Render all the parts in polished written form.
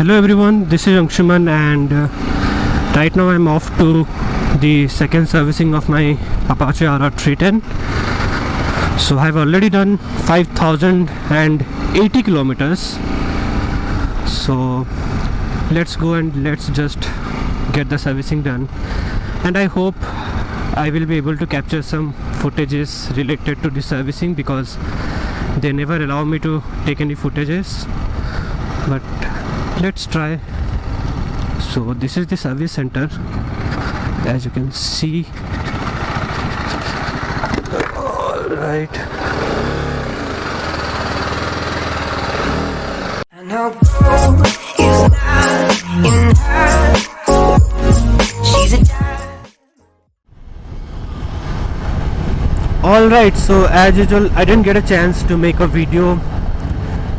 Hello everyone, this is Anshuman and right now I'm off to the second servicing of my Apache RR310. So I've already done 5,080 kilometers. So let's go and let's just get the servicing done. And I hope I will be able to capture some footages related to the servicing because they never allow me to take any footages. But let's try. So this is the service center, as you can see. All right. I know gold is not in her. She's a Alright, so as usual I didn't get a chance to make a video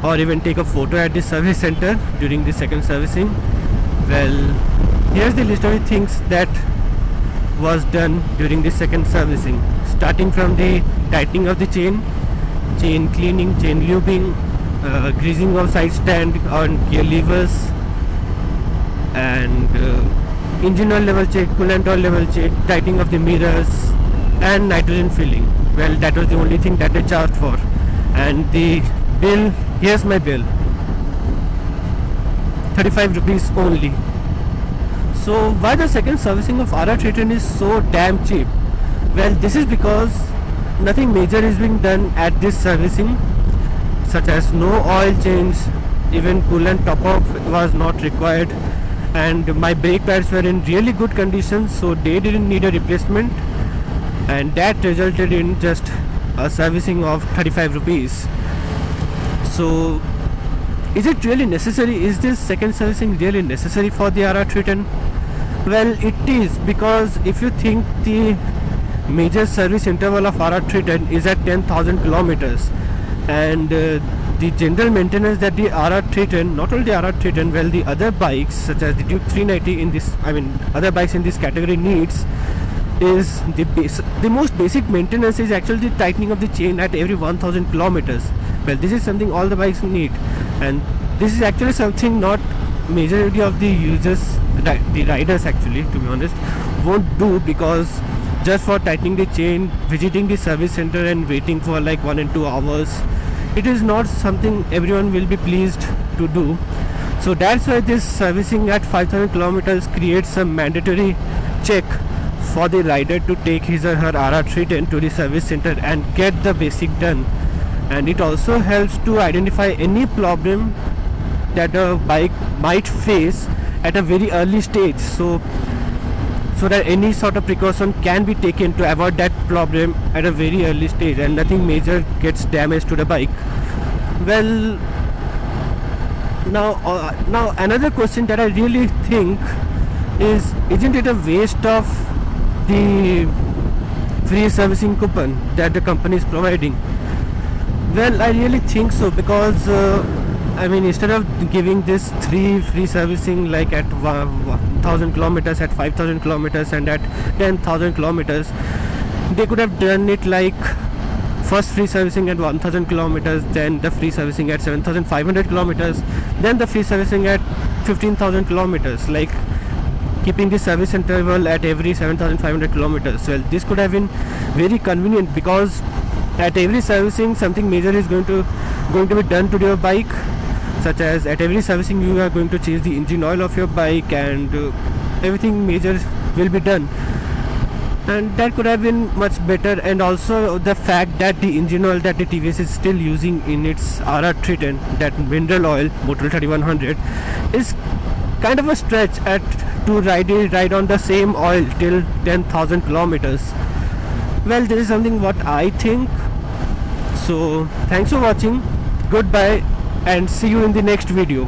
or even take a photo at the service center during the second servicing. Well, here's the list of the things that was done during the second servicing, starting from the tightening of the chain cleaning, chain lubing, greasing of side stand on gear levers, and engine oil level check, coolant oil level check, tightening of the mirrors and nitrogen filling. Well, that was the only thing that they charged for. And the bill, here's my bill, 35 rupees only. So why the second servicing of RR310 is so damn cheap? Well, this is because nothing major is being done at this servicing, such as no oil change, even coolant top up was not required, and my brake pads were in really good condition, so they didn't need a replacement, and that resulted in just a servicing of 35 rupees. So is it really necessary? Is this second servicing really necessary for the RR310? Well, it is, because if you think the major service interval of RR310 is at 10,000 kilometers, and the general maintenance that the RR310, not only the RR310, well, the other bikes such as the Duke 390 in this, other bikes in this category needs, is the most basic maintenance is actually the tightening of the chain at every 1,000 kilometers. Well, this is something all the bikes need, and this is actually something not majority of the users, the riders actually, to be honest, won't do, because just for tightening the chain, visiting the service center and waiting for like 1 and 2 hours, it is not something everyone will be pleased to do. So that's why this servicing at 5,000 kilometers creates a mandatory check for the rider to take his or her RR310 to the service center and get the basic done. And it also helps to identify any problem that a bike might face at a very early stage, so that any sort of precaution can be taken to avoid that problem at a very early stage and nothing major gets damaged to the bike. Well, now another question that I really think is, isn't it a waste of the free servicing coupon that the company is providing? Well, I really think so, because instead of giving this 3 free servicing like at 1,000 kilometers, at 5,000 kilometers and at 10,000 kilometers, they could have done it like first free servicing at 1,000 kilometers, then the free servicing at 7,500 kilometers, then the free servicing at 15,000 kilometers, like keeping the service interval at every 7,500 kilometers. Well, this could have been very convenient, because at every servicing something major is going to be done to your bike, such as at every servicing you are going to change the engine oil of your bike, and everything major will be done, and that could have been much better. And also the fact that the engine oil that the TVS is still using in its RR310, that mineral oil Motul 3100, is kind of a stretch to ride on the same oil till 10,000 kilometers. Well, this is something what I think. So thanks for watching, goodbye, and see you in the next video.